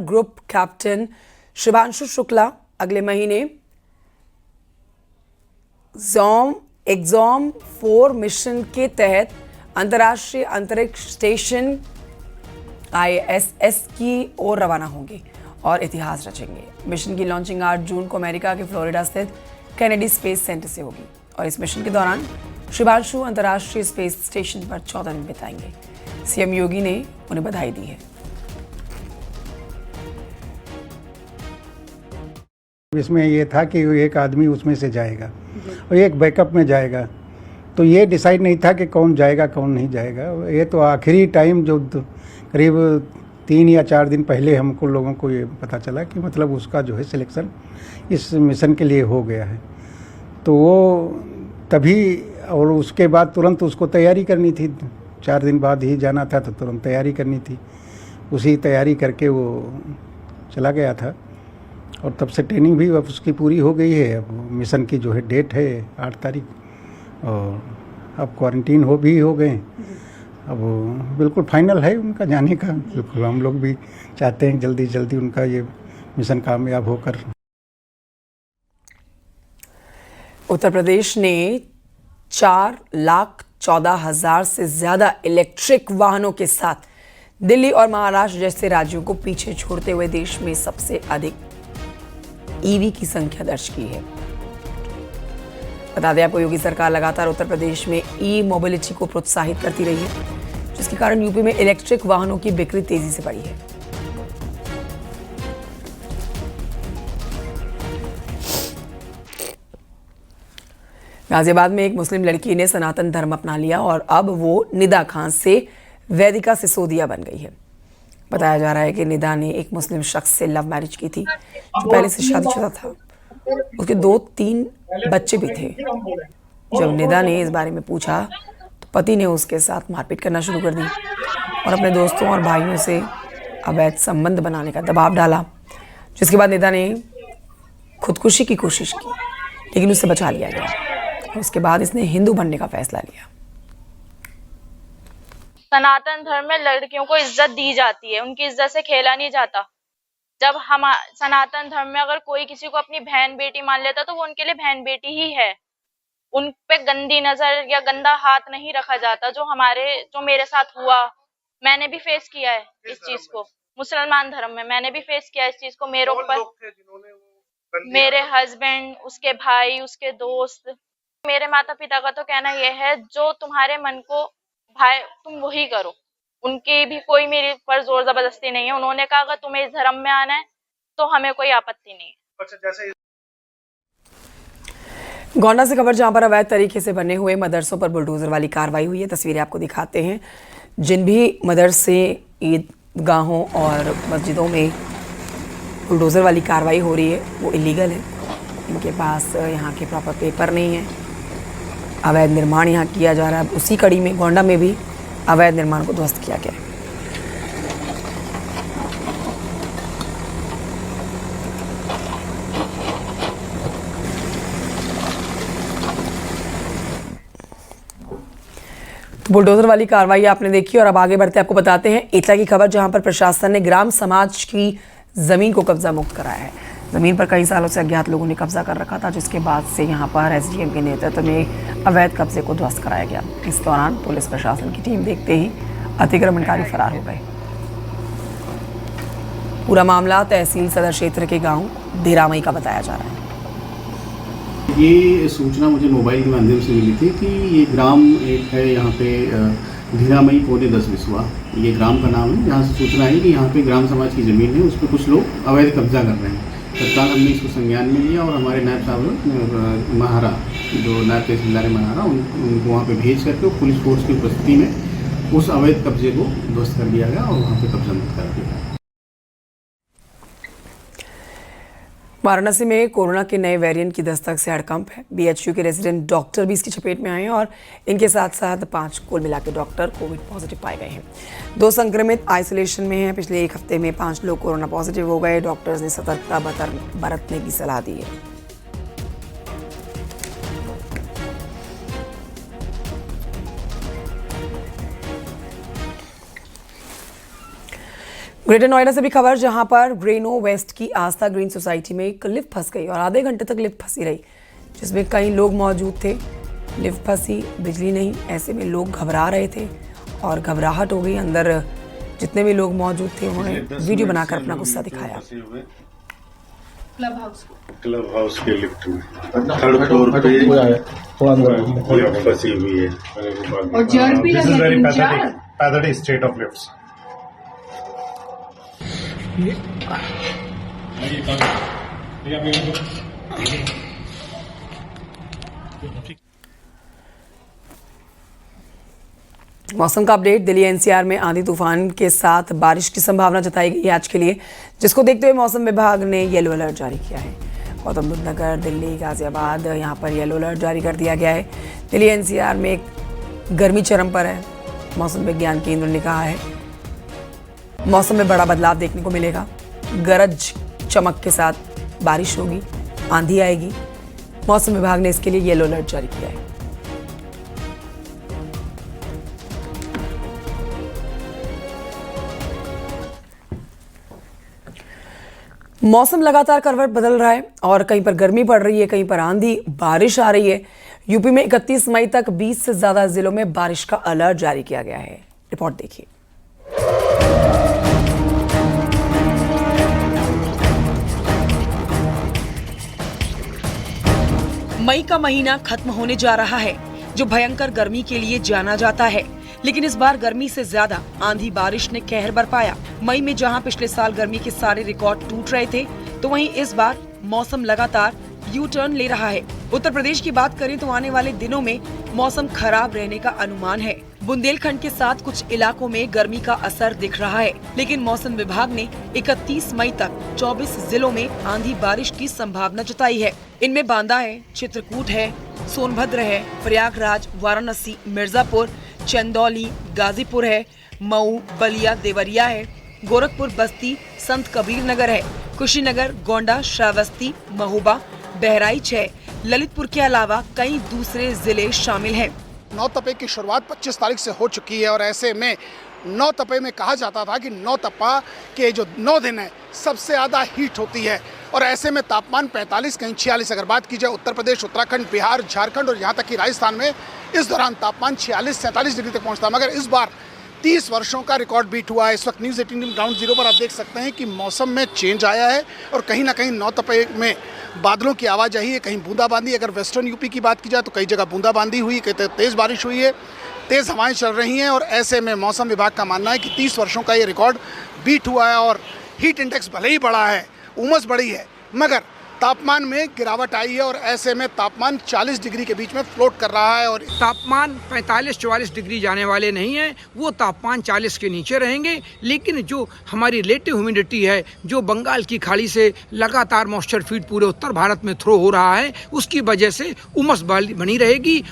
Group captain Shivanshu Shukla अगले महीने एग्जॉम 4 mission के तहत अंतर्राष्ट्रीय अंतरिक्ष स्टेशन ISS की ओर रवाना होंगे और इतिहास रचेंगे। मिशन की लॉन्चिंग 8 जून को अमेरिका के फ्लोरिडा स्थित कैनेडी स्पेस सेंटर से होगी और इस मिशन के दौरान शिवांशु अंतर्राष्ट्रीय स्पेस स्टेशन पर 14 दिन बिताएंगे। सीएम योगी ने उन्हें बधाई दी है। इसमें ये था कि एक आदमी उसमें से जाएगा और एक बैकअप में जाएगा, तो ये डिसाइड नहीं था कि कौन जाएगा कौन नहीं जाएगा। ये तो आखिरी टाइम जो करीब 3 या 4 दिन पहले हमको लोगों को ये पता चला कि मतलब उसका जो है सिलेक्शन इस मिशन के लिए हो गया है। तो वो तभी, और उसके बाद तुरंत उसको तैयारी करनी थी, 4 दिन बाद ही जाना था तो तुरंत तैयारी करनी थी। उसी तैयारी करके वो चला गया था और तब से ट्रेनिंग भी अब उसकी पूरी हो गई है। अब मिशन की जो है डेट है 8 तारीख और अब क्वारंटीन हो गए। अब बिल्कुल फाइनल है उनका जाने का। बिल्कुल हम लोग भी चाहते हैं जल्दी जल्दी उनका ये मिशन कामयाब होकर। उत्तर प्रदेश ने 4,14,000 से ज्यादा इलेक्ट्रिक वाहनों के साथ दिल्ली और महाराष्ट्र जैसे राज्यों को पीछे छोड़ते हुए देश में सबसे अधिक ईवी की संख्या दर्ज की है। बता दें आपको, योगी सरकार लगातार उत्तर प्रदेश में ई मोबिलिटी को प्रोत्साहित करती रही है, जिसके कारण यूपी में इलेक्ट्रिक वाहनों की बिक्री तेजी से बढ़ी है। गाजियाबाद में एक मुस्लिम लड़की ने सनातन धर्म अपना लिया और अब वो निदा खान से वैदिका सिसोदिया बन गई है। बताया जा रहा है कि निदा ने एक मुस्लिम शख्स से लव मैरिज की थी जो पहले से शादीशुदा था। उसके 2-3 बच्चे भी थे। जब निदा ने इस बारे में पूछा तो पति ने उसके साथ मारपीट करना शुरू कर दी और अपने दोस्तों और भाइयों से अवैध संबंध बनाने का दबाव डाला, जिसके बाद निदा ने खुदकुशी की कोशिश की, लेकिन उससे बचा लिया गया और उसके बाद इसने हिंदू बनने का फैसला लिया। सनातन धर्म में लड़कियों को इज्जत दी जाती है, उनकी इज्जत से खेला नहीं जाता। जब हम सनातन धर्म में अगर कोई किसी को अपनी बहन बेटी मान लेता तो वो उनके लिए बहन बेटी ही है। उन पे गंदी नजर या गंदा हाथ नहीं रखा जाता। जो मेरे साथ हुआ, मैंने भी फेस किया है इस चीज को। मुसलमान धर्म में मैंने भी फेस किया है इस चीज को। मेरे ऊपर मेरे हस्बैंड, उसके भाई, उसके दोस्त। मेरे माता पिता का तो कहना यह है, जो तुम्हारे मन को भाई तुम वही करो। उनकी भी कोई मेरे पर जोर जबरदस्ती नहीं है। उन्होंने कहा अगर तुम्हें इस धर्म में आना है तो हमें कोई आपत्ति नहीं है। गोंडा से खबर, जहां पर अवैध तरीके से बने हुए मदरसों पर बुलडोजर वाली कार्रवाई हुई है। तस्वीरें आपको दिखाते हैं। जिन भी मदरसे, ईदगाहों और मस्जिदों में बुलडोजर वाली कार्रवाई हो रही है वो इलीगल है। इनके पास यहाँ के प्रॉपर पेपर नहीं है। अवैध निर्माण यहाँ किया जा रहा है। उसी कड़ी में गोंडा में भी अवैध निर्माण को ध्वस्त किया गया है। बुलडोजर वाली कार्रवाई आपने देखी और अब आगे बढ़ते आपको बताते हैं एटला की खबर, जहां पर प्रशासन ने ग्राम समाज की जमीन को कब्जा मुक्त कराया है। जमीन पर कई सालों से अज्ञात लोगों ने कब्जा कर रखा था, जिसके बाद से यहां पर SDM के नेतृत्व में अवैध कब्जे को ध्वस्त कराया गया। इस दौरान पुलिस प्रशासन की टीम देखते ही अतिक्रमणकारी फरार हो गए। पूरा मामला तहसील सदर क्षेत्र के गांव धीरामई का बताया जा रहा है। ये सूचना मुझे मोबाइल के माध्यम से मिली थी कि ये ग्राम एक है यहाँ पे धीरामई पौने 10 बिस्वा, ये ग्राम का नाम है। यहाँ से सूचना है कि यहाँ पे ग्राम समाज की ज़मीन है, उस पर कुछ लोग अवैध कब्जा कर रहे हैं। तत्काल हमने इसको संज्ञान में लिया और हमारे नायब साहब महारा, जो नायब तहसीलदार महारा, उनको वहाँ पे भेज करके पुलिस फोर्स की उपस्थिति में उस अवैध कब्जे को ध्वस्त कर दिया गया और वहाँ पे कब्जा मुक्त कर दिया। वाराणसी में कोरोना के नए वेरिएंट की दस्तक से हड़कंप है। BHU के रेजिडेंट डॉक्टर भी इसकी चपेट में आए हैं और इनके साथ साथ 5 कुल मिला के डॉक्टर कोविड पॉजिटिव पाए गए हैं। 2 संक्रमित आइसोलेशन में हैं। पिछले 1 हफ्ते में 5 लोग कोरोना पॉजिटिव हो गए। डॉक्टर्स ने सतर्कता बरतने की सलाह दी है। ग्रेटर नोएडा से भी खबर, जहां पर ग्रेनो वेस्ट की आस्था ग्रीन सोसाइटी में एक लिफ्ट फंस गई और आधे घंटे तक लिफ्ट फंसी रही, जिसमें कई लोग मौजूद थे। लिफ्ट फंसी, बिजली नहीं, ऐसे में लोग घबरा रहे थे और घबराहट हो गई। अंदर जितने भी लोग मौजूद थे उन्होंने वीडियो बनाकर अपना गुस्सा दिखाया। क्लब हाउस के लिफ्ट में 3rd फ्लोर पे लिफ्ट फंसी हुई है और जर्क भी लगे very 3-4 pathetic state of lifts. मौसम का अपडेट। दिल्ली एनसीआर में आंधी तूफान के साथ बारिश की संभावना जताई गई है आज के लिए, जिसको देखते हुए मौसम विभाग ने येलो अलर्ट जारी किया है। गौतम बुद्ध नगर, दिल्ली, गाजियाबाद, यहाँ पर येलो अलर्ट जारी कर दिया गया है। दिल्ली एनसीआर में एक गर्मी चरम पर है। मौसम विज्ञान केंद्र ने कहा है मौसम में बड़ा बदलाव देखने को मिलेगा। गरज चमक के साथ बारिश होगी, आंधी आएगी। मौसम विभाग ने इसके लिए येलो अलर्ट जारी किया है। मौसम लगातार करवट बदल रहा है और कहीं पर गर्मी पड़ रही है, कहीं पर आंधी बारिश आ रही है। यूपी में 31 मई तक 20 से ज्यादा जिलों में बारिश का अलर्ट जारी किया गया है। रिपोर्ट देखिए। मई का महीना खत्म होने जा रहा है, जो भयंकर गर्मी के लिए जाना जाता है। लेकिन इस बार गर्मी से ज्यादा आंधी बारिश ने कहर बरपाया। मई में जहां पिछले साल गर्मी के सारे रिकॉर्ड टूट रहे थे, तो वहीं इस बार मौसम लगातार यू टर्न ले रहा है। उत्तर प्रदेश की बात करें तो आने वाले दिनों में मौसम खराब रहने का अनुमान है। बुंदेलखंड के साथ कुछ इलाकों में गर्मी का असर दिख रहा है, लेकिन मौसम विभाग ने 31 मई तक 24 जिलों में आंधी बारिश की संभावना जताई है। इनमें बांदा है, चित्रकूट है, सोनभद्र है, प्रयागराज, वाराणसी, मिर्जापुर, चंदौली, गाजीपुर है, मऊ, बलिया, देवरिया है, गोरखपुर, बस्ती, संत कबीर नगर है, कुशीनगर, गोंडा, श्रावस्ती, महोबा, बहराइच है। ललितपुर के अलावा कई दूसरे जिले शामिल हैं। नौतपे की शुरुआत 25 तारीख से हो चुकी है और ऐसे में नौतपे में कहा जाता था कि नौतपा के जो 9 दिन है सबसे ज़्यादा हीट होती है और ऐसे में तापमान 45 कहीं 46, अगर बात की जाए उत्तर प्रदेश, उत्तराखंड, बिहार, झारखंड और यहाँ तक कि राजस्थान में इस दौरान तापमान 46-47 डिग्री तक पहुँचता। मगर इस बार 30 वर्षों का रिकॉर्ड बीट हुआ है। इस वक्त न्यूज़ 18 ग्राउंड जीरो पर आप देख सकते हैं कि मौसम में चेंज आया है और कहीं ना कहीं नौतपे में बादलों की आवाजाही है, कहीं बूंदाबांदी। अगर वेस्टर्न यूपी की बात की जाए तो कई जगह बूंदाबांदी हुई, कई तेज़ बारिश हुई है, तेज़ हवाएं चल रही हैं और ऐसे में मौसम विभाग का मानना है कि 30 वर्षों का ये रिकॉर्ड बीट हुआ है और हीट इंडेक्स भले ही बढ़ा है, उमस बढ़ी है, मगर तापमान में गिरावट आई है और ऐसे में तापमान 40 डिग्री के बीच में फ्लोट कर रहा है। और तापमान 45-44 डिग्री जाने वाले नहीं हैं, वो तापमान 40 के नीचे रहेंगे। लेकिन जो हमारी रिलेटिव ह्यूमिडिटी है, जो बंगाल की खाड़ी से लगातार मॉइस्चर फीड पूरे उत्तर भारत में थ्रो हो रहा है, उसकी वजह से उमस बनी रहेगी